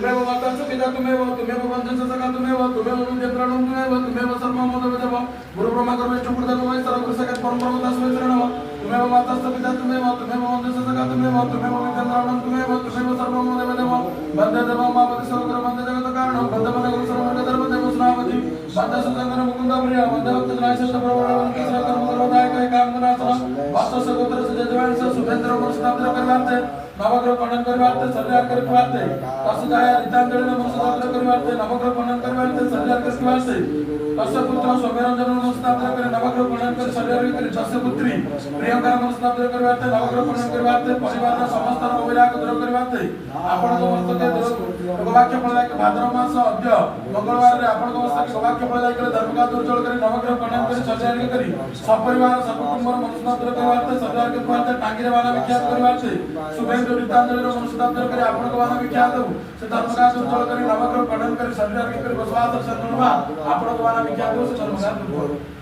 तुम्हें माता पिता तुम्हें वंशज सखा तुम्हें विद्याप्राणं तुम्हें सर्वमोदवेदव गुरु ब्रह्मा गुरु गुरुदेव वै सर्व सखा परम ब्रह्म तुम्हें माता पिता तुम्हें वंशज सखा तुम्हें विद्याप्राणं तुम्हें सर्वमोदवेदव वंदे देव मापति सर्वगुरु वंदे जगत कारणं वंदे मन गुरु सर्वमंगल धर्म देव स्नापति वंदे सुंदर मुकुंद प्रिय वंदे भक्त नायक प्रभु वंदे सर्व कर्मदायक कामनासम वास्तव सगोत्र से जजमान से सुभेंद्र मुस्ताफिर करवाते नवग्रह खंडन करवाते सरिया करवाते तसदाय रितांजलि मुस्ताफिर करवाते नवग्रह खंडन करवाते सरिया करवाते दशपुत्र सौम्यरंजन मुस्ताफिर कर नवग्रह खंडन कर सरिया कर दशपुत्री प्रियंका मुस्ताफिर करवाते नवग्रह खंडन करवाते परिवार समस्त रोग दूर करवाते आपण को मस्तके गवाक्य फल भाद्र मास अद्य मंगलवार रे आपण को मस्तके गवाक्य फल धर्म का दुर्जल कर नवग्रह खंडन कर सरिया करी सपरिवार सकुटुंबर मुस्ताफिर करवाते सरिया करवाते टांगीरे वाला विख्यात करवाते सुभेंद्र रितांजलि मुस्ताफिर कर आपण को वाला विख्यात से धर्म का दुर्जल कर नवग्रह खंडन कर सरिया कर बसवास सन्नवा आपण को वाला विख्यात से धर्म का दुर्जल